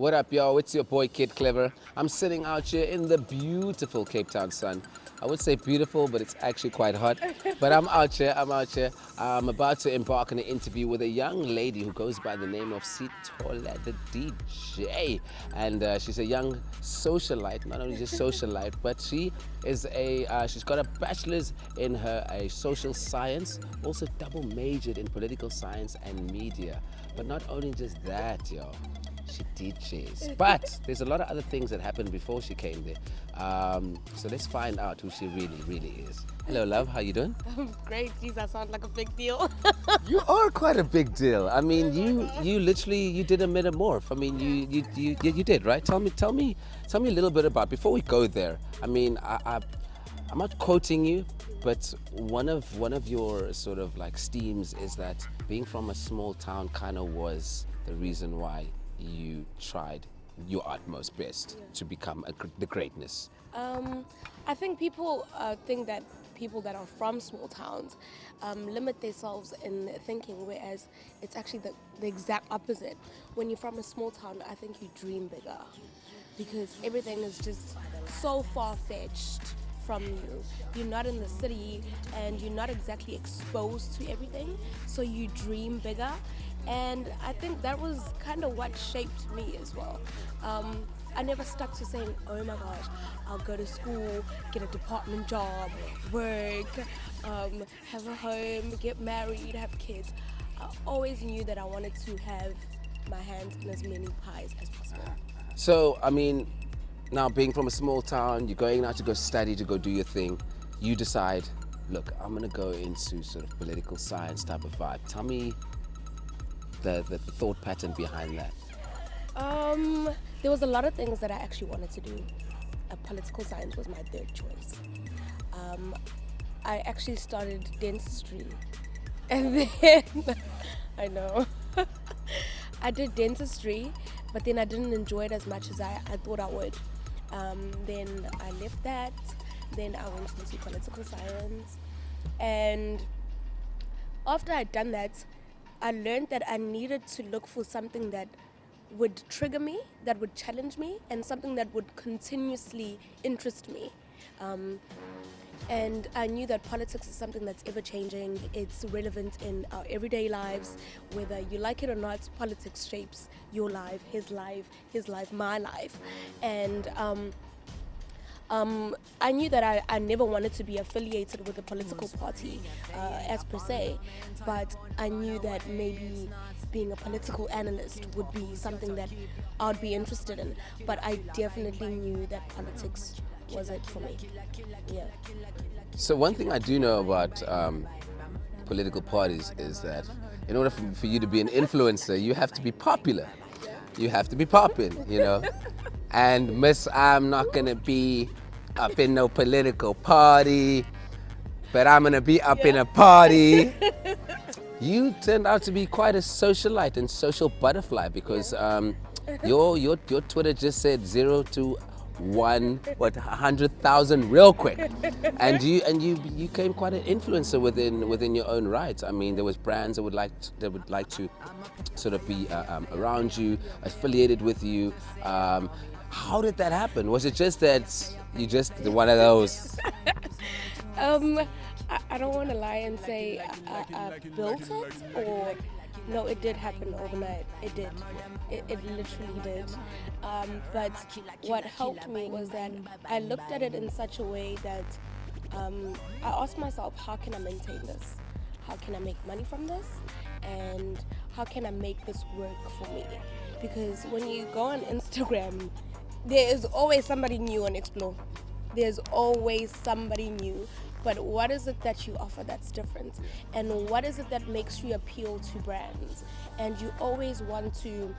What up, y'all? It's your boy Kid Clever. I'm sitting out here in the beautiful Cape Town sun. I would say beautiful, but it's actually quite hot. But I'm out here. I'm about to embark on an interview with a young lady who goes by the name of Sithelo, the DJ. And she's a young socialite, not only just socialite, but she's got a bachelor's in a social science, also double majored in political science and media. But not only just that, y'all. She DJs. But there's a lot of other things that happened before she came there. So let's find out who she really is. Hello, love. How you doing? Great. Geez, that sounds like a big deal. You are quite a big deal. I mean, you literally did a metamorph. I mean, you did, right? Tell me a little bit about. Before we go there, I mean, I'm not quoting you, but one of your sort of like steams is that being from a small town kind of was the reason why you tried your utmost best to become the greatness. I think people think that people that are from small towns limit themselves in their thinking, whereas it's actually the exact opposite. When you're from a small town, I think you dream bigger because everything is just so far-fetched from you. You're not in the city and you're not exactly exposed to everything, so you dream bigger. And I think that was kind of what shaped me as well. I never stuck to saying, oh my gosh, I'll go to school, get a department job, work, have a home, get married, have kids. I always knew that I wanted to have my hands in as many pies as possible. So, I mean, now being from a small town, you're going out to go study, to go do your thing, you decide, look, I'm gonna go into sort of political science type of vibe. Tell me the thought pattern behind that. There was a lot of things that I actually wanted to do. Political science was my third choice. I actually started dentistry, and then I know I did dentistry, but then I didn't enjoy it as much as I thought I would. Then I left that. Then I went into political science, and after I'd done that, I learned that I needed to look for something that would trigger me, that would challenge me, and something that would continuously interest me. And I knew that politics is something that's ever changing. It's relevant in our everyday lives. Whether you like it or not, politics shapes your life, his life, my life. And I knew that I never wanted to be affiliated with a political party as per se, but I knew that maybe being a political analyst would be something that I'd be interested in. But I definitely knew that politics was it for me. Yeah. So one thing I do know about political parties is that in order for you to be an influencer, you have to be popular. You have to be popping, you know. And miss, I'm not gonna be up in no political party, but I'm gonna be up in a party. You turned out to be quite a socialite and social butterfly because your Twitter just said 0 to 100,000 real quick, and you became quite an influencer within your own right. I mean, there was brands that would like to sort of be around you, affiliated with you. How did that happen? Was it just that you just one of those? I don't want to lie and say I built it, or no, it did happen overnight. It did. It literally did. But what helped me was that I looked at it in such a way that I asked myself, how can I maintain this? How can I make money from this? And how can I make this work for me? Because when you go on Instagram, there is always somebody new on Explore. There's always somebody new. But what is it that you offer that's different? And what is it that makes you appeal to brands? And you always want to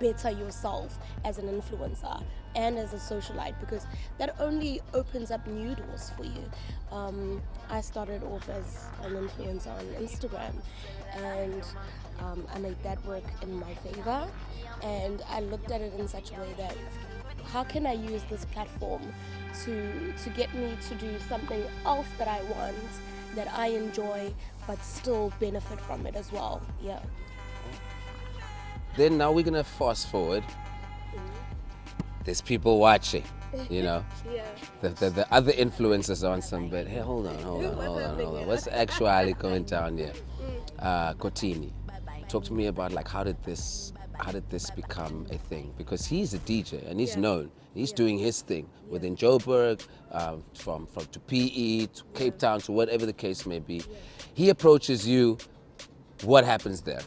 better yourself as an influencer and as a socialite, because that only opens up new doors for you. I started off as an influencer on Instagram, and I made that work in my favor. And I looked at it in such a way that how can I use this platform to get me to do something else that I want, that I enjoy, but still benefit from it as well. Yeah. Then now we're gonna fast forward. there's people watching, you know. Yeah. The other influencers on some, but hey, hold on. What's actually going down here? Kotini, talk to me about like how did this become a thing? Because he's a DJ and he's known. He's doing his thing within Joburg, from to PE to Cape Town to whatever the case may be. He approaches you. What happens there?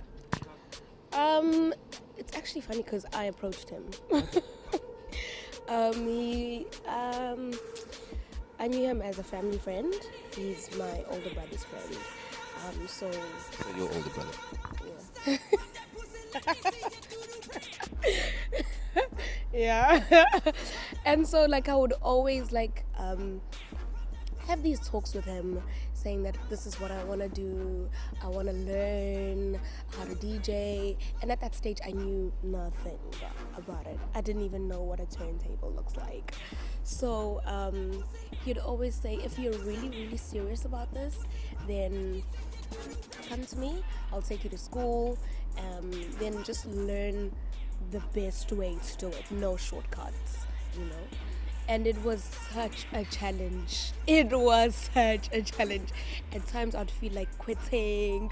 It's actually funny because I approached him. I knew him as a family friend. He's my older brother's friend. So Your older brother. Yeah. Yeah. And so like I would always like have these talks with him saying that this is what I want to do. I want to learn how to DJ. And at that stage, I knew nothing about it. I didn't even know what a turntable looks like. So he'd always say, if you're really, really serious about this, then come to me. I'll take you to school. Then just learn the best way to do it. No shortcuts, you know. And it was such a challenge. At times I'd feel like quitting.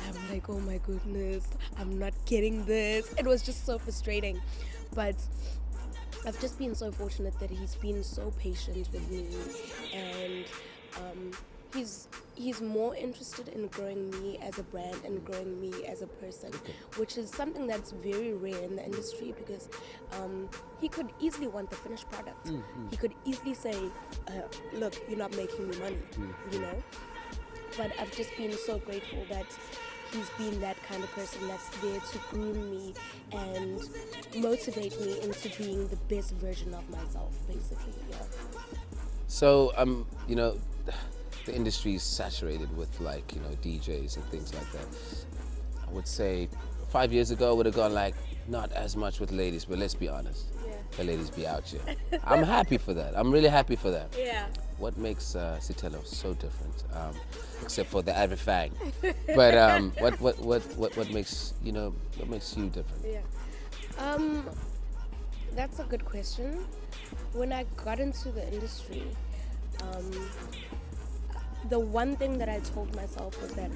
I'm like, oh my goodness, I'm not getting this. It was just so frustrating. But I've just been so fortunate that he's been so patient with me. And he's more interested in growing me as a brand and growing me as a person, which is something that's very rare in the industry because he could easily want the finished product. He could easily say, look, you're not making me money, you know? But I've just been so grateful that he's been that kind of person that's there to groom me and motivate me into being the best version of myself, basically, yeah. So, you know, the industry is saturated with like, you know, DJs and things like that. I would say 5 years ago would have gone like not as much with ladies, but let's be honest, the ladies be out here. I'm happy for that. I'm really happy for that. Yeah. What makes Sithelo so different, except for the average fang? But what makes you different? Yeah. That's a good question. When I got into the industry, the one thing that I told myself was that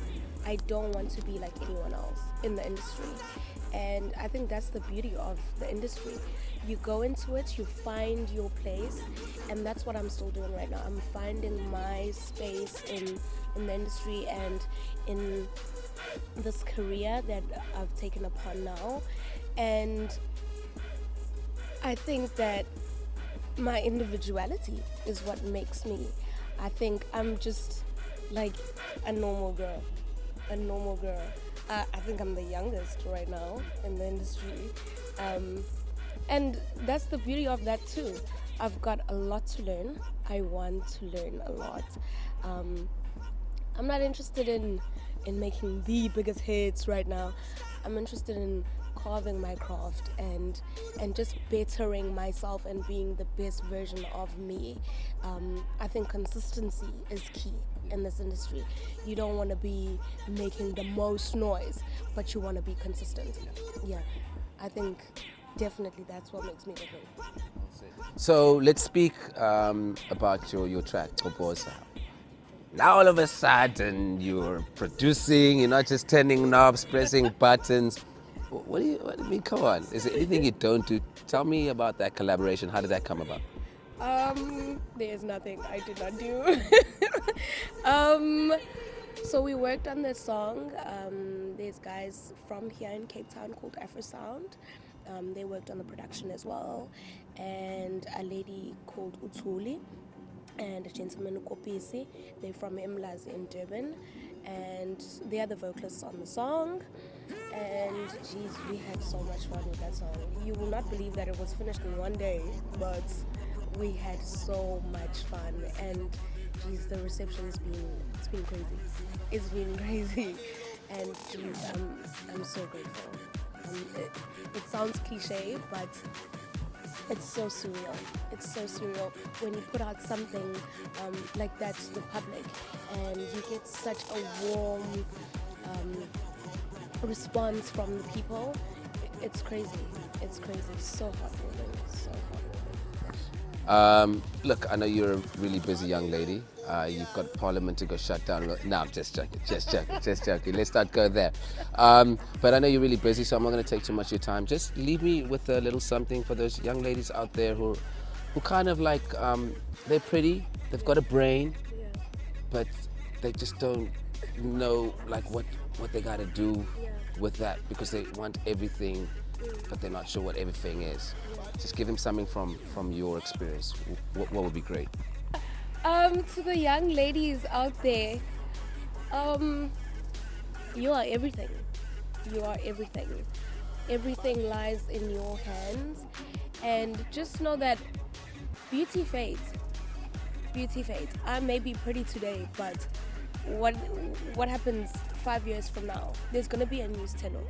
I don't want to be like anyone else in the industry. And I think that's the beauty of the industry. You go into it, you find your place, and that's what I'm still doing right now. I'm finding my space in the industry and in this career that I've taken upon now. And I think that my individuality is what makes me. I think I'm just like a normal girl. I think I'm the youngest right now in the industry. And that's the beauty of that too. I've got a lot to learn. I want to learn a lot. I'm not interested in making the biggest hits right now. I'm interested in carving my craft and just bettering myself and being the best version of me. I think consistency is key in this industry. You don't want to be making the most noise, but you want to be consistent. Yeah, I think definitely that's what makes me different. So let's speak about your track, Kobosa. Now all of a sudden you're producing, you're not just turning knobs, pressing buttons. What do you mean? Come on. Is there anything you don't do? Tell me about that collaboration. How did that come about? There's nothing I did not do. So we worked on this song. There's guys from here in Cape Town called Afro Sound. They worked on the production as well. And a lady called Utuli and a gentleman Kopisi. They're from Imlazi in Durban. And they are the vocalists on the song. And geez, we had so much fun with that song. You will not believe that it was finished in one day, but we had so much fun. And geez, the reception has been crazy. It's been crazy. And geez, I'm so grateful. It sounds cliche, but it's so surreal. It's so surreal when you put out something like that to the public and you get such a warm response from the people. It's crazy. It's crazy. So heartwarming. So heartwarming. Look, I know you're a really busy young lady. You've got Parliament to go shut down. No, I'm just joking, just joking, just joking. Let's not go there. But I know you're really busy, so I'm not going to take too much of your time. Just leave me with a little something for those young ladies out there who kind of like, they're pretty, they've got a brain, but they just don't know like what they got to do with that because they want everything, but they're not sure what everything is. Just give them something from your experience. What would be great? To the young ladies out there, you are everything. You are everything. Everything lies in your hands, and just know that beauty fades. Beauty fades. I may be pretty today, but what happens 5 years from now? There's gonna be a new Sithelo.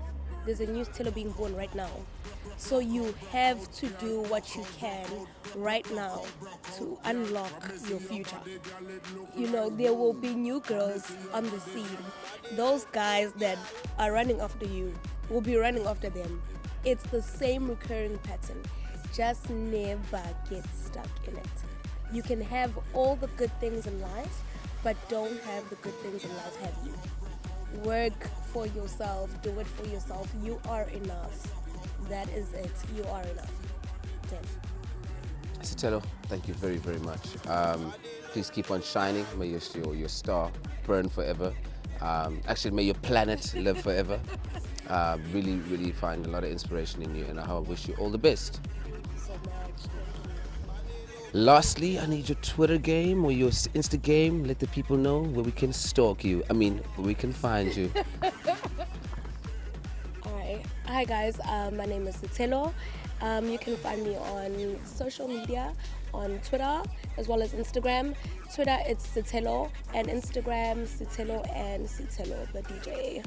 There's a new Sithelo being born right now. So you have to do what you can right now to unlock your future. You know, there will be new girls on the scene. Those guys that are running after you will be running after them. It's the same recurring pattern. Just never get stuck in it. You can have all the good things in life, but don't have the good things in life have you. Work for yourself, do it for yourself. You are enough. That is it. You are enough. Sithelo, thank you very, very much. Please keep on shining. May your star burn forever. Actually, may your planet live forever. Really, really find a lot of inspiration in you, and I wish you all the best. So much. Lastly, I need your Twitter game or your Insta game. Let the people know where we can stalk you. I mean, where we can find you. Alright. Hi guys, my name is Sithelo. You can find me on social media, on Twitter as well as Instagram. Twitter it's Sithelo, and Instagram Sithelo and Sithelo the DJ.